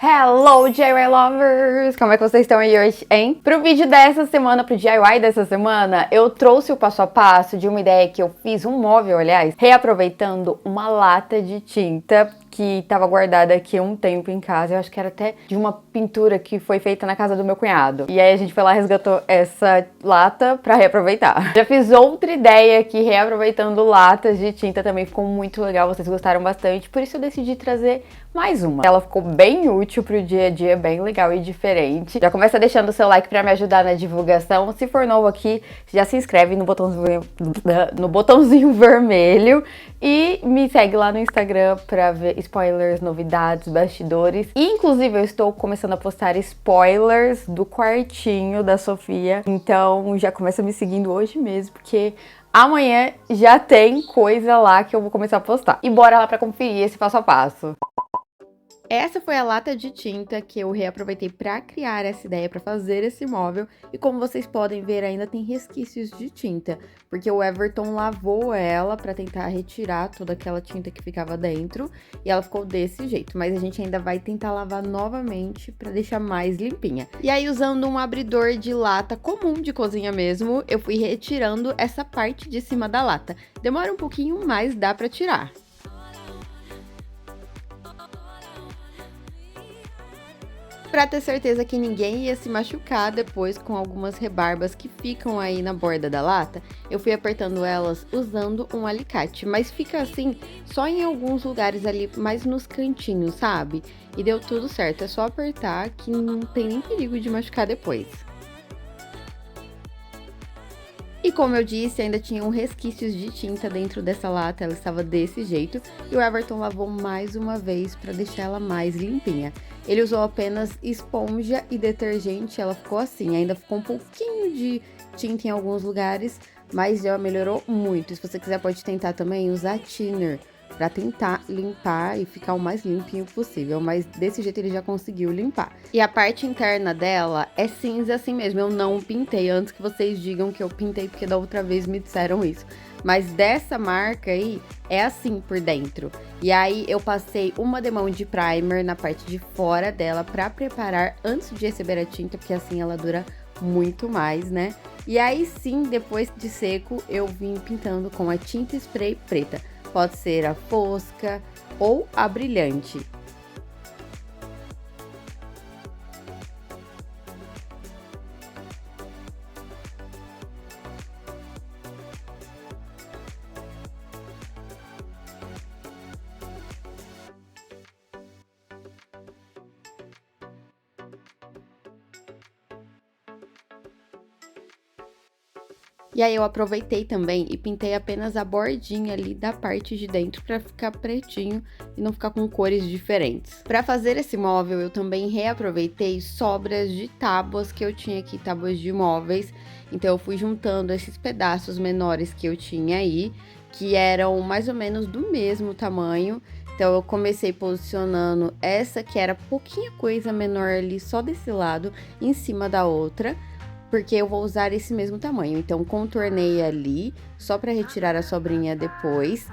Hello, DIY Lovers! Como é que vocês estão aí hoje, hein? Pro vídeo dessa semana, pro DIY dessa semana, eu trouxe o passo a passo de uma ideia que eu fiz, um móvel, aliás, reaproveitando uma lata de tinta que estava guardada aqui um tempo em casa. Eu acho que era até de uma pintura que foi feita na casa do meu cunhado. E aí a gente foi lá e resgatou essa lata pra reaproveitar. Já fiz outra ideia aqui, reaproveitando latas de tinta, também ficou muito legal, vocês gostaram bastante, por isso eu decidi trazer mais uma. Ela ficou bem útil pro dia a dia, bem legal e diferente. Já começa deixando o seu like pra me ajudar na divulgação. Se for novo aqui, já se inscreve no botãozinho vermelho e me segue lá no Instagram pra ver spoilers, novidades, bastidores. E, inclusive, eu estou começando a postar spoilers do quartinho da Sofia. Então, já começa me seguindo hoje mesmo, porque amanhã já tem coisa lá que eu vou começar a postar. E bora lá pra conferir esse passo a passo. Essa foi a lata de tinta que eu reaproveitei para criar essa ideia, para fazer esse móvel. E como vocês podem ver, ainda tem resquícios de tinta, porque o Everton lavou ela para tentar retirar toda aquela tinta que ficava dentro. E ela ficou desse jeito, mas a gente ainda vai tentar lavar novamente para deixar mais limpinha. E aí, usando um abridor de lata comum de cozinha mesmo, eu fui retirando essa parte de cima da lata. Demora um pouquinho, mas dá para tirar. Pra ter certeza que ninguém ia se machucar depois com algumas rebarbas que ficam aí na borda da lata, eu fui apertando elas usando um alicate, mas fica assim só em alguns lugares ali, mais nos cantinhos, sabe? E deu tudo certo, é só apertar que não tem nem perigo de machucar depois. E como eu disse, ainda tinham resquícios de tinta dentro dessa lata, ela estava desse jeito, e o Everton lavou mais uma vez para deixar ela mais limpinha. Ele usou apenas esponja e detergente, ela ficou assim, ainda ficou um pouquinho de tinta em alguns lugares, mas já melhorou muito. Se você quiser pode tentar também usar thinner, para tentar limpar e ficar o mais limpinho possível, mas desse jeito ele já conseguiu limpar. E a parte interna dela é cinza assim mesmo, eu não pintei, antes que vocês digam que eu pintei, porque da outra vez me disseram isso. Mas dessa marca aí, é assim por dentro. E aí eu passei uma demão de primer na parte de fora dela para preparar antes de receber a tinta, porque assim ela dura muito mais, né? E aí sim, depois de seco, eu vim pintando com a tinta spray preta. Pode ser a fosca ou a brilhante. E aí eu aproveitei também e pintei apenas a bordinha ali da parte de dentro para ficar pretinho e não ficar com cores diferentes. Para fazer esse móvel eu também reaproveitei sobras de tábuas que eu tinha aqui, tábuas de móveis. Então eu fui juntando esses pedaços menores que eu tinha aí, que eram mais ou menos do mesmo tamanho. Então eu comecei posicionando essa que era pouquinha coisa menor ali só desse lado em cima da outra, porque eu vou usar esse mesmo tamanho. Então, contornei ali, só para retirar a sobrinha depois.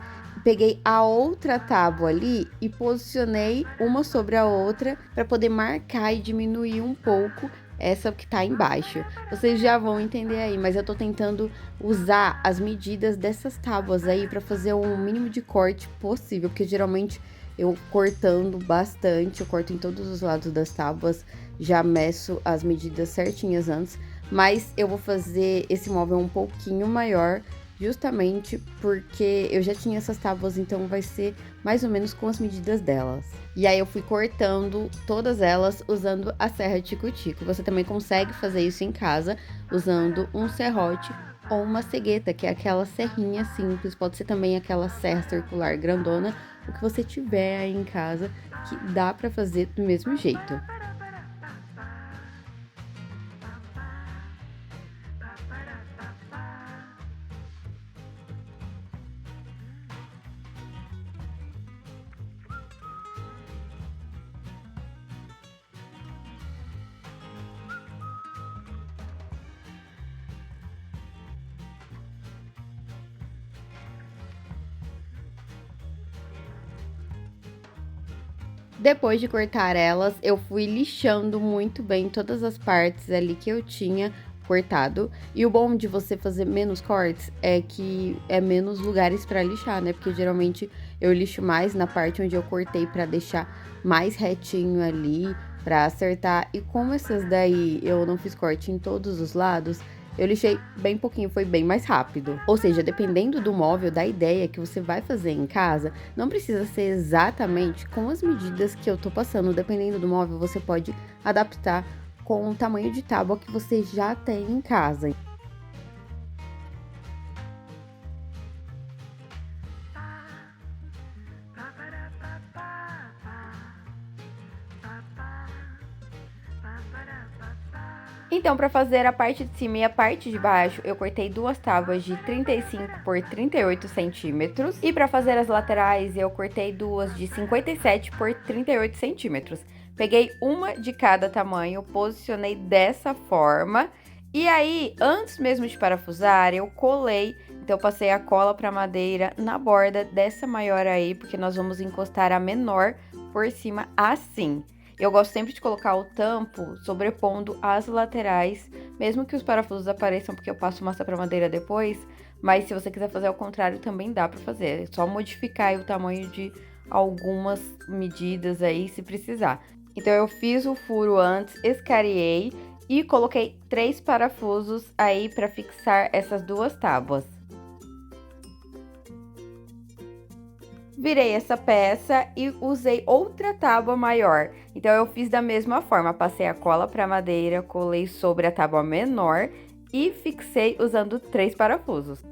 Peguei a outra tábua ali e posicionei uma sobre a outra para poder marcar e diminuir um pouco essa que tá embaixo. Vocês já vão entender aí, mas eu tô tentando usar as medidas dessas tábuas aí para fazer o mínimo de corte possível, porque geralmente eu cortando bastante, eu corto em todos os lados das tábuas, já meço as medidas certinhas antes. Mas eu vou fazer esse móvel um pouquinho maior, justamente porque eu já tinha essas tábuas, então vai ser mais ou menos com as medidas delas. E aí eu fui cortando todas elas usando a serra tico-tico. Você também consegue fazer isso em casa usando um serrote ou uma cegueta, que é aquela serrinha simples, pode ser também aquela serra circular grandona, o que você tiver aí em casa, que dá pra fazer do mesmo jeito. Depois de cortar elas, eu fui lixando muito bem todas as partes ali que eu tinha cortado. E o bom de você fazer menos cortes é que é menos lugares para lixar, né? Porque geralmente eu lixo mais na parte onde eu cortei para deixar mais retinho ali, para acertar. E como essas daí eu não fiz corte em todos os lados, eu lixei bem pouquinho, foi bem mais rápido. Ou seja, dependendo do móvel, da ideia que você vai fazer em casa, não precisa ser exatamente com as medidas que eu tô passando. Dependendo do móvel, você pode adaptar com o tamanho de tábua que você já tem em casa. Então, para fazer a parte de cima e a parte de baixo, eu cortei duas tábuas de 35 por 38 centímetros. E para fazer as laterais, eu cortei duas de 57 por 38 centímetros. Peguei uma de cada tamanho, posicionei dessa forma. E aí, antes mesmo de parafusar, eu colei. Então, eu passei a cola para madeira na borda dessa maior aí, porque nós vamos encostar a menor por cima assim. Eu gosto sempre de colocar o tampo sobrepondo as laterais, mesmo que os parafusos apareçam, porque eu passo massa para madeira depois. Mas se você quiser fazer ao contrário, também dá para fazer. É só modificar aí o tamanho de algumas medidas aí, se precisar. Então, eu fiz o furo antes, escariei e coloquei 3 parafusos aí para fixar essas duas tábuas. Virei essa peça e usei outra tábua maior. Então, eu fiz da mesma forma, passei a cola para madeira, colei sobre a tábua menor e fixei usando 3 parafusos.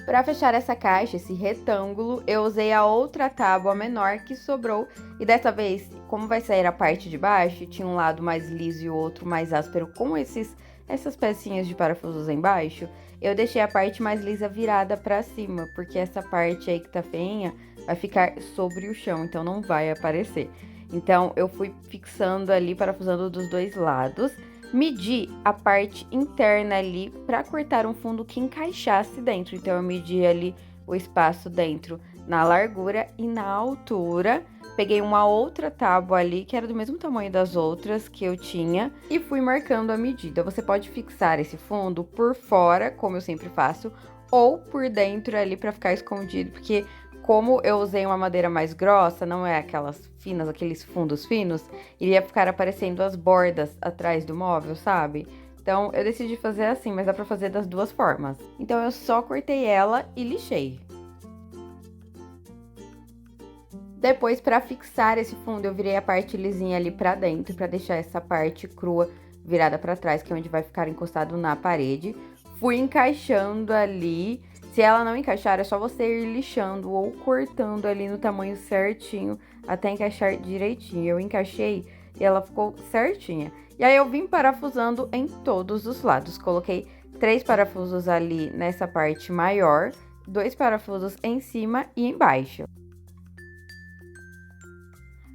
Para fechar essa caixa, esse retângulo, eu usei a outra tábua menor que sobrou. E dessa vez, como vai sair a parte de baixo, tinha um lado mais liso e o outro mais áspero com essas pecinhas de parafusos embaixo, eu deixei a parte mais lisa virada para cima, porque essa parte aí que tá feinha vai ficar sobre o chão, então não vai aparecer. Então, eu fui fixando ali, parafusando dos dois lados. Medi a parte interna ali para cortar um fundo que encaixasse dentro. Então, eu medi ali o espaço dentro na largura e na altura. Peguei uma outra tábua ali, que era do mesmo tamanho das outras que eu tinha, e fui marcando a medida. Você pode fixar esse fundo por fora, como eu sempre faço, ou por dentro ali para ficar escondido, porque como eu usei uma madeira mais grossa, não é aquelas finas, aqueles fundos finos, iria ficar aparecendo as bordas atrás do móvel, sabe? Então, eu decidi fazer assim, mas dá pra fazer das duas formas. Então, eu só cortei ela e lixei. Depois, para fixar esse fundo, eu virei a parte lisinha ali pra dentro, pra deixar essa parte crua virada pra trás, que é onde vai ficar encostado na parede. Fui encaixando ali. Se ela não encaixar, é só você ir lixando ou cortando ali no tamanho certinho até encaixar direitinho. Eu encaixei e ela ficou certinha. E aí eu vim parafusando em todos os lados. Coloquei 3 parafusos ali nessa parte maior, 2 parafusos em cima e embaixo.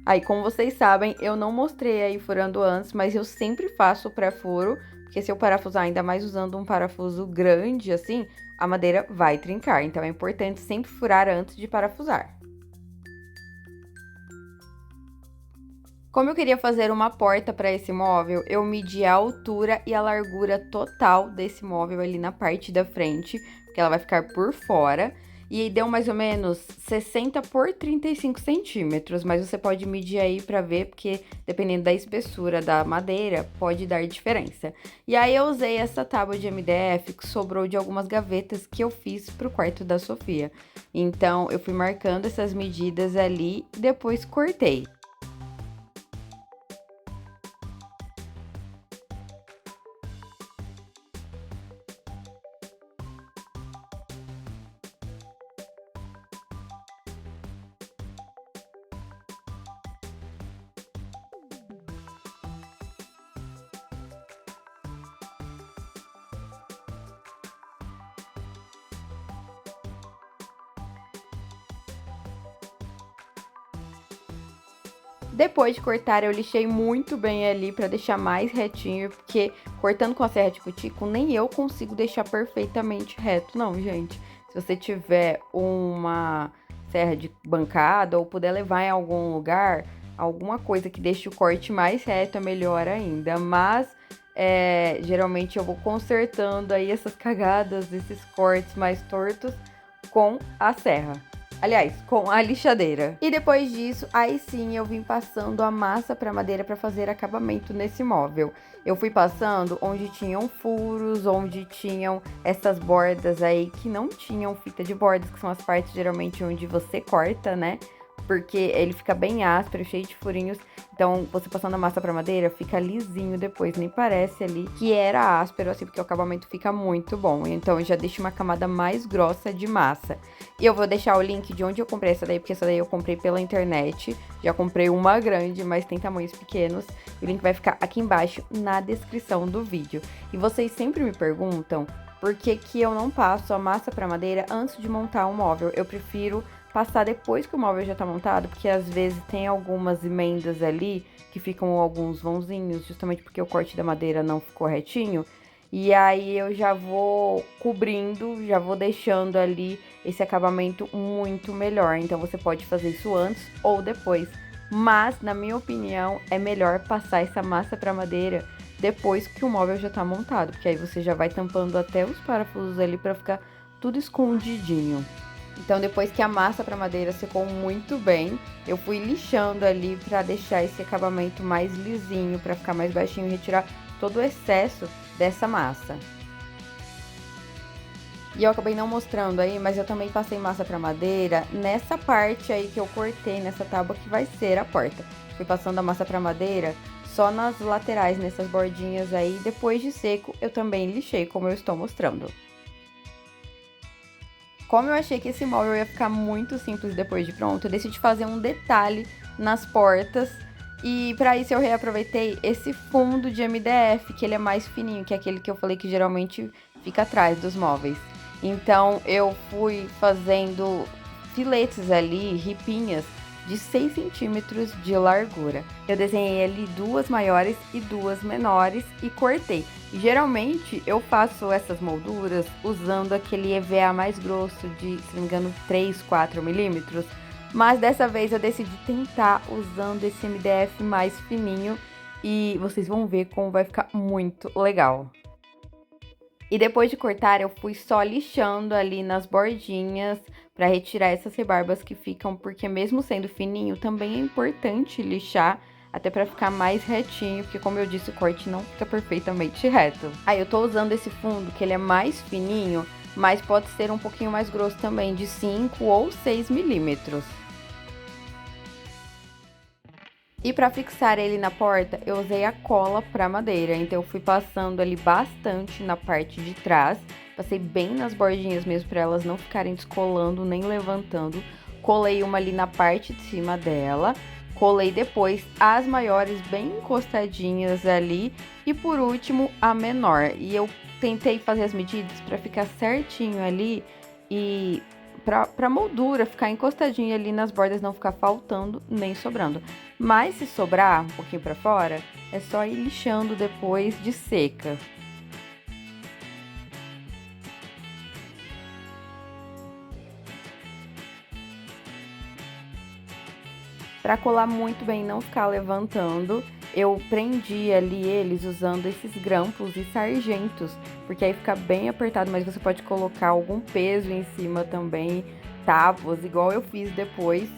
Aí, como vocês sabem, eu não mostrei aí furando antes, mas eu sempre faço o pré-furo, porque se eu parafusar ainda mais usando um parafuso grande assim, a madeira vai trincar. Então, é importante sempre furar antes de parafusar. Como eu queria fazer uma porta para esse móvel, eu medi a altura e a largura total desse móvel ali na parte da frente, porque ela vai ficar por fora. E aí deu mais ou menos 60 por 35 centímetros, mas você pode medir aí para ver, porque dependendo da espessura da madeira, pode dar diferença. E aí eu usei essa tábua de MDF que sobrou de algumas gavetas que eu fiz pro quarto da Sofia. Então eu fui marcando essas medidas ali e depois cortei. Depois de cortar, eu lixei muito bem ali pra deixar mais retinho, porque cortando com a serra de cutico, nem eu consigo deixar perfeitamente reto, não, gente. Se você tiver uma serra de bancada ou puder levar em algum lugar, alguma coisa que deixe o corte mais reto é melhor ainda. Mas, geralmente eu vou consertando aí essas cagadas, esses cortes mais tortos com a serra. Aliás, com a lixadeira. E depois disso, aí sim eu vim passando a massa para madeira para fazer acabamento nesse móvel. Eu fui passando onde tinham furos, onde tinham essas bordas aí que não tinham fita de bordas, que são as partes geralmente onde você corta, né? Porque ele fica bem áspero, cheio de furinhos. Então, você passando a massa pra madeira, fica lisinho depois. Nem parece ali que era áspero, assim, porque o acabamento fica muito bom. Então, eu já deixo uma camada mais grossa de massa. E eu vou deixar o link de onde eu comprei essa daí, porque essa daí eu comprei pela internet. Já comprei uma grande, mas tem tamanhos pequenos. O link vai ficar aqui embaixo na descrição do vídeo. E vocês sempre me perguntam por que que eu não passo a massa pra madeira antes de montar o móvel. Eu prefiro passar depois que o móvel já tá montado, porque às vezes tem algumas emendas ali que ficam alguns vãozinhos, justamente porque o corte da madeira não ficou retinho. E aí eu já vou cobrindo, já vou deixando ali esse acabamento muito melhor. Então você pode fazer isso antes ou depois. Mas, na minha opinião, é melhor passar essa massa pra madeira depois que o móvel já tá montado, porque aí você já vai tampando até os parafusos ali pra ficar tudo escondidinho. Então, depois que a massa para madeira secou muito bem, eu fui lixando ali para deixar esse acabamento mais lisinho, para ficar mais baixinho e retirar todo o excesso dessa massa. E eu acabei não mostrando aí, mas eu também passei massa para madeira nessa parte aí que eu cortei, nessa tábua que vai ser a porta. Fui passando a massa para madeira só nas laterais, nessas bordinhas aí. Depois de seco, eu também lixei, como eu estou mostrando. Como eu achei que esse móvel ia ficar muito simples depois de pronto, eu decidi fazer um detalhe nas portas. E para isso eu reaproveitei esse fundo de MDF, que ele é mais fininho, que é aquele que eu falei que geralmente fica atrás dos móveis. Então eu fui fazendo filetes ali, ripinhas, de 6 centímetros de largura. Eu desenhei ali duas maiores e duas menores e cortei. Geralmente eu faço essas molduras usando aquele EVA mais grosso de, se não me engano, 3, 4 milímetros. Mas dessa vez eu decidi tentar usando esse MDF mais fininho e vocês vão ver como vai ficar muito legal. E depois de cortar, eu fui só lixando ali nas bordinhas para retirar essas rebarbas que ficam, porque mesmo sendo fininho, também é importante lixar, até para ficar mais retinho, porque como eu disse, o corte não fica perfeitamente reto. Aí eu tô usando esse fundo, que ele é mais fininho, mas pode ser um pouquinho mais grosso também, de 5 ou 6 milímetros. E para fixar ele na porta, eu usei a cola para madeira, então eu fui passando ali bastante na parte de trás, passei bem nas bordinhas mesmo para elas não ficarem descolando nem levantando. Colei uma ali na parte de cima dela, colei depois as maiores bem encostadinhas ali e por último a menor. E eu tentei fazer as medidas para ficar certinho ali e pra moldura ficar encostadinha ali nas bordas, não ficar faltando nem sobrando. Mas se sobrar um pouquinho pra fora, é só ir lixando depois de seca. Pra colar muito bem e não ficar levantando, eu prendi ali eles usando esses grampos e sargentos, porque aí fica bem apertado, mas você pode colocar algum peso em cima também, tábuas, igual eu fiz depois,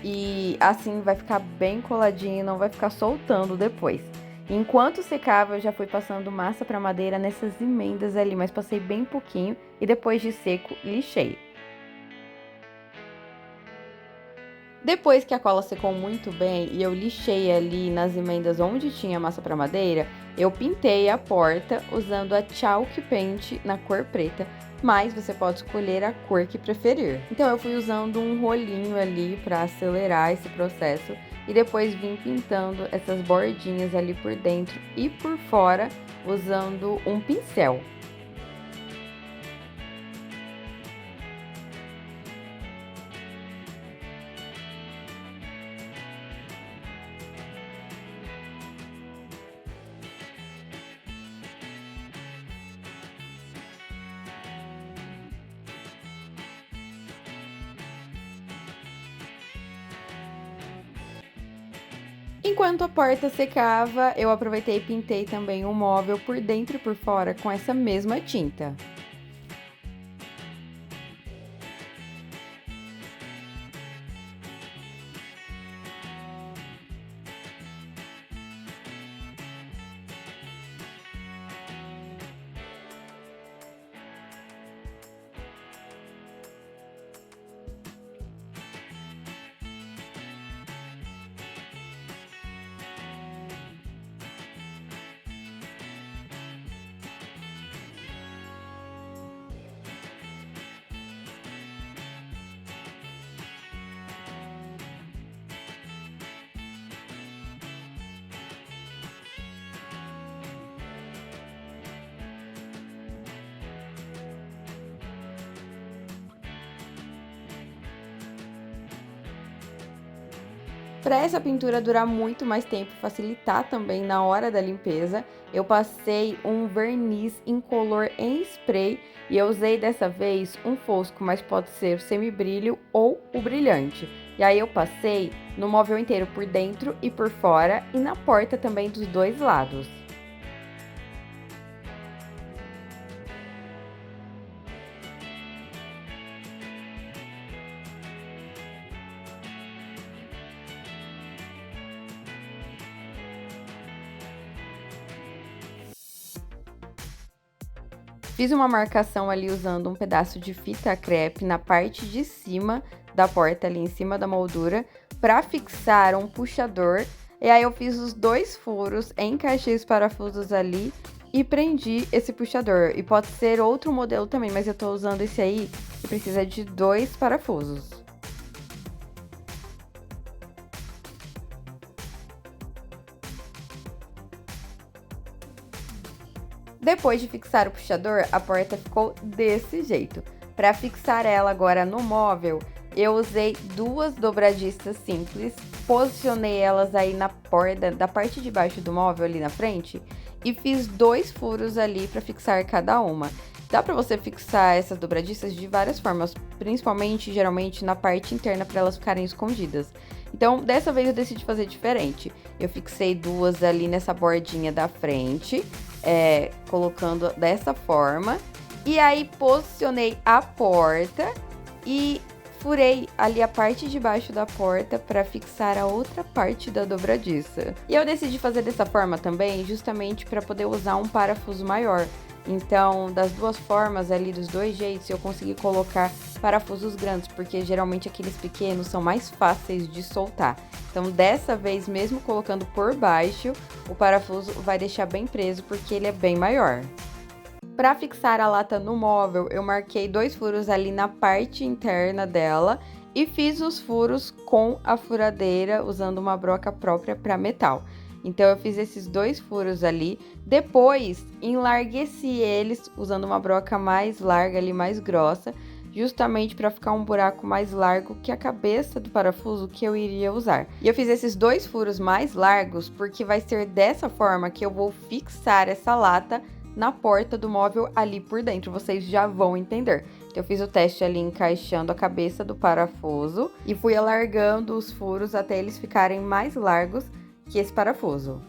e assim vai ficar bem coladinho e não vai ficar soltando depois. Enquanto secava, eu já fui passando massa para madeira nessas emendas ali, mas passei bem pouquinho e depois de seco, lixei. Depois que a cola secou muito bem e eu lixei ali nas emendas onde tinha massa para madeira, eu pintei a porta usando a Chalk Paint na cor preta, mas você pode escolher a cor que preferir. Então eu fui usando um rolinho ali para acelerar esse processo e depois vim pintando essas bordinhas ali por dentro e por fora usando um pincel. Enquanto a porta secava, eu aproveitei e pintei também o móvel por dentro e por fora com essa mesma tinta. Para essa pintura durar muito mais tempo e facilitar também na hora da limpeza, eu passei um verniz incolor em spray e eu usei dessa vez um fosco, mas pode ser o semibrilho ou o brilhante. E aí eu passei no móvel inteiro por dentro e por fora e na porta também dos dois lados. Fiz uma marcação ali usando um pedaço de fita crepe na parte de cima da porta, ali em cima da moldura, para fixar um puxador. E aí eu fiz os dois furos, encaixei os parafusos ali e prendi esse puxador. E pode ser outro modelo também, mas eu tô usando esse aí que precisa de dois parafusos. Depois de fixar o puxador, a porta ficou desse jeito. Para fixar ela agora no móvel, eu usei duas dobradiças simples, posicionei elas aí na porta da parte de baixo do móvel ali na frente e fiz dois furos ali para fixar cada uma. Dá para você fixar essas dobradiças de várias formas, principalmente geralmente na parte interna para elas ficarem escondidas. Então, dessa vez eu decidi fazer diferente. Eu fixei duas ali nessa bordinha da frente, colocando dessa forma. E aí posicionei a porta e furei ali a parte de baixo da porta para fixar a outra parte da dobradiça. E eu decidi fazer dessa forma também, justamente para poder usar um parafuso maior. Então, das duas formas ali, dos dois jeitos, eu consegui colocar parafusos grandes, porque geralmente aqueles pequenos são mais fáceis de soltar. Então, dessa vez, mesmo colocando por baixo, o parafuso vai deixar bem preso, porque ele é bem maior. Para fixar a lata no móvel, eu marquei dois furos ali na parte interna dela e fiz os furos com a furadeira, usando uma broca própria para metal. Então, eu fiz esses dois furos ali, depois enlargueci eles usando uma broca mais larga ali, mais grossa, justamente para ficar um buraco mais largo que a cabeça do parafuso que eu iria usar. E eu fiz esses dois furos mais largos porque vai ser dessa forma que eu vou fixar essa lata na porta do móvel ali por dentro, vocês já vão entender. Então, eu fiz o teste ali encaixando a cabeça do parafuso e fui alargando os furos até eles ficarem mais largos que esse parafuso.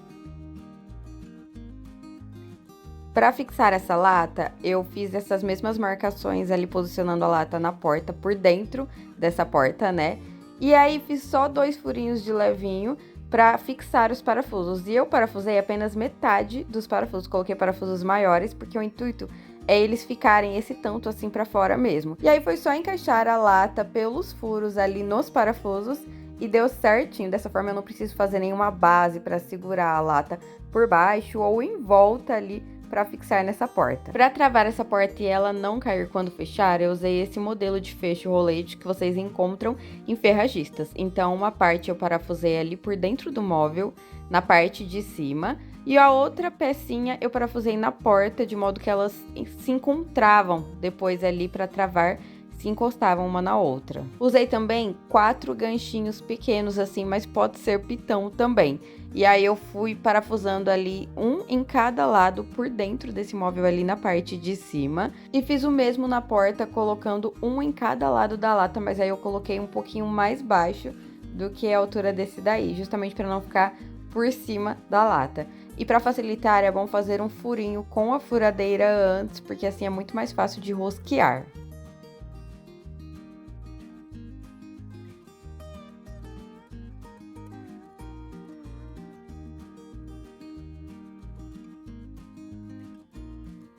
Para fixar essa lata, eu fiz essas mesmas marcações ali, posicionando a lata na porta, por dentro dessa porta, né? E aí, fiz só dois furinhos de levinho para fixar os parafusos. E eu parafusei apenas metade dos parafusos, coloquei parafusos maiores, porque o intuito é eles ficarem esse tanto assim para fora mesmo. E aí, foi só encaixar a lata pelos furos ali nos parafusos e deu certinho. Dessa forma, eu não preciso fazer nenhuma base para segurar a lata por baixo ou em volta ali para fixar nessa porta. Para travar essa porta e ela não cair quando fechar, eu usei esse modelo de fecho rolete que vocês encontram em ferragistas. Então, uma parte eu parafusei ali por dentro do móvel, na parte de cima, e a outra pecinha eu parafusei na porta, de modo que elas se encontravam depois ali para travar, se encostavam uma na outra. Usei também 4 ganchinhos pequenos assim, mas pode ser pitão também. E aí eu fui parafusando ali um em cada lado por dentro desse móvel ali na parte de cima. E fiz o mesmo na porta, colocando um em cada lado da lata, mas aí eu coloquei um pouquinho mais baixo do que a altura desse daí, justamente para não ficar por cima da lata. E para facilitar, é bom fazer um furinho com a furadeira antes, porque assim é muito mais fácil de rosquear.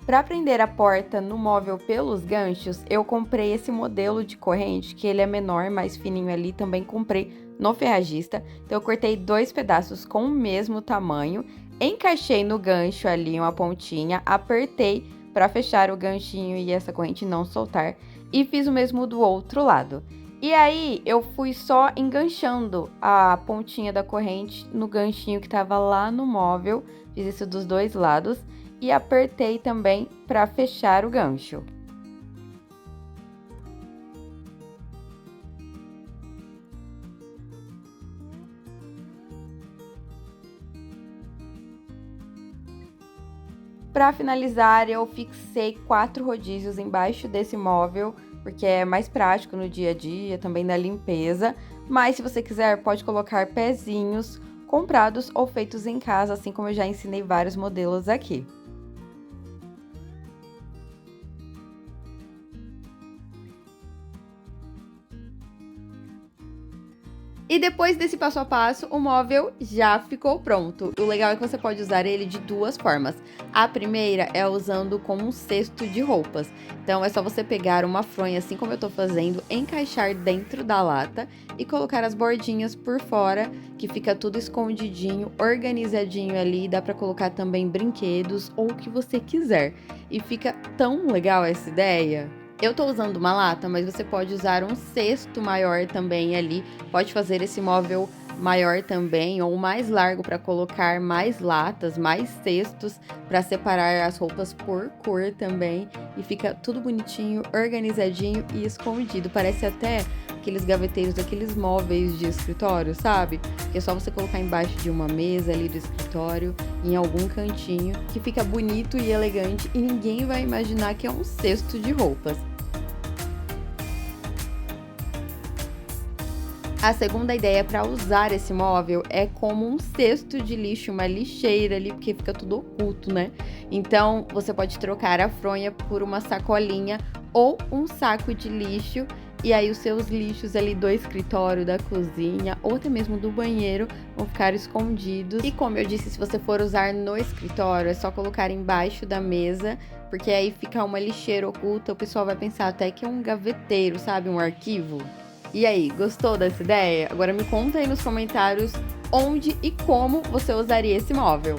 Para prender a porta no móvel pelos ganchos, eu comprei esse modelo de corrente, que ele é menor, mais fininho ali, também comprei no ferragista. Então eu cortei 2 pedaços com o mesmo tamanho, encaixei no gancho ali uma pontinha, apertei para fechar o ganchinho e essa corrente não soltar, e fiz o mesmo do outro lado. E aí eu fui só enganchando a pontinha da corrente no ganchinho que estava lá no móvel, fiz isso dos 2 lados. E apertei também para fechar o gancho. Para finalizar, eu fixei 4 rodízios embaixo desse móvel, porque é mais prático no dia a dia, também na limpeza. Mas se você quiser, pode colocar pezinhos comprados ou feitos em casa, assim como eu já ensinei vários modelos aqui. E depois desse passo a passo, o móvel já ficou pronto. O legal é que você pode usar ele de 2 formas. A primeira é usando como um cesto de roupas. Então é só você pegar uma fronha, assim como eu tô fazendo, encaixar dentro da lata e colocar as bordinhas por fora, que fica tudo escondidinho, organizadinho ali. Dá pra colocar também brinquedos ou o que você quiser. E fica tão legal essa ideia. Eu tô usando uma lata, mas você pode usar um cesto maior também ali. Pode fazer esse móvel maior também, ou mais largo para colocar mais latas, mais cestos, para separar as roupas por cor também. E fica tudo bonitinho, organizadinho e escondido. Parece até aqueles gaveteiros, aqueles móveis de escritório, sabe? Que é só você colocar embaixo de uma mesa ali do escritório, em algum cantinho, que fica bonito e elegante e ninguém vai imaginar que é um cesto de roupas. A segunda ideia para usar esse móvel é como um cesto de lixo, uma lixeira ali, porque fica tudo oculto, né? Então, você pode trocar a fronha por uma sacolinha ou um saco de lixo, e aí os seus lixos ali do escritório, da cozinha ou até mesmo do banheiro vão ficar escondidos. E como eu disse, se você for usar no escritório, é só colocar embaixo da mesa, porque aí fica uma lixeira oculta, o pessoal vai pensar até que é um gaveteiro, sabe? Um arquivo. E aí, gostou dessa ideia? Agora me conta aí nos comentários onde e como você usaria esse móvel.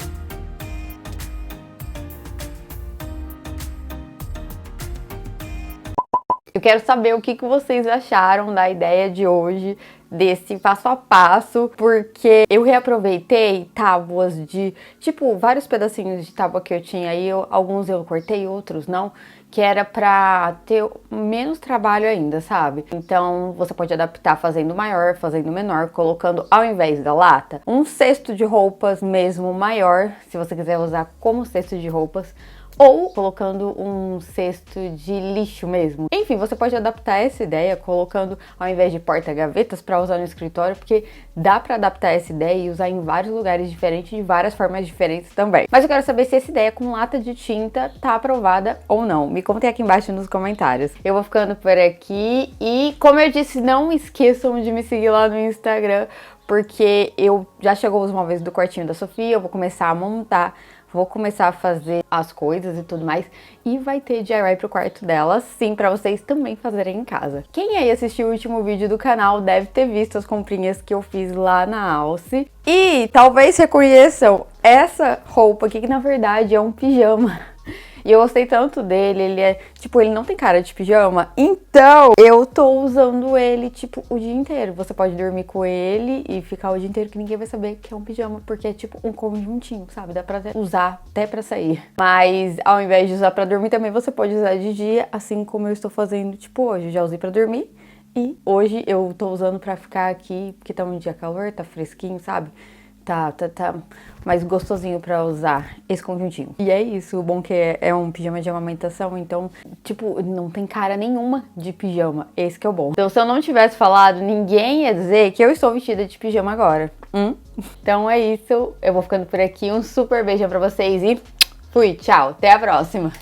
Eu quero saber o que vocês acharam da ideia de hoje, desse passo a passo, porque eu reaproveitei tábuas de, tipo, vários pedacinhos de tábua que eu tinha aí, alguns eu cortei, outros não, que era pra ter menos trabalho ainda, sabe? Então, você pode adaptar fazendo maior, fazendo menor, colocando, ao invés da lata, um cesto de roupas mesmo maior, se você quiser usar como cesto de roupas, ou colocando um cesto de lixo mesmo. Enfim, você pode adaptar essa ideia colocando ao invés de porta-gavetas para usar no escritório, porque dá para adaptar essa ideia e usar em vários lugares diferentes, de várias formas diferentes também. Mas eu quero saber se essa ideia com lata de tinta tá aprovada ou não. Me contem aqui embaixo nos comentários. Eu vou ficando por aqui e, como eu disse, não esqueçam de me seguir lá no Instagram, porque já chegou os móveis do quartinho da Sofia, eu vou começar a montar, vou começar a fazer as coisas e tudo mais. E vai ter DIY pro quarto dela, sim, pra vocês também fazerem em casa. Quem aí assistiu o último vídeo do canal deve ter visto as comprinhas que eu fiz lá na Alce. E talvez reconheçam essa roupa aqui, que na verdade é um pijama. E eu gostei tanto dele, ele é, tipo, ele não tem cara de pijama, então eu tô usando ele, tipo, o dia inteiro. Você pode dormir com ele e ficar o dia inteiro que ninguém vai saber que é um pijama, porque é tipo um conjuntinho, sabe? Dá pra usar até pra sair. Mas ao invés de usar pra dormir, também você pode usar de dia, assim como eu estou fazendo, tipo, hoje. Eu já usei pra dormir e hoje eu tô usando pra ficar aqui, porque tá um dia calor, tá fresquinho, sabe? tá mais gostosinho pra usar esse conjuntinho. E é isso, o bom que é um pijama de amamentação, então, tipo, não tem cara nenhuma de pijama, esse que é o bom. Então, se eu não tivesse falado, ninguém ia dizer que eu estou vestida de pijama agora. Então é isso, eu vou ficando por aqui, um super beijo pra vocês e fui, tchau, até a próxima!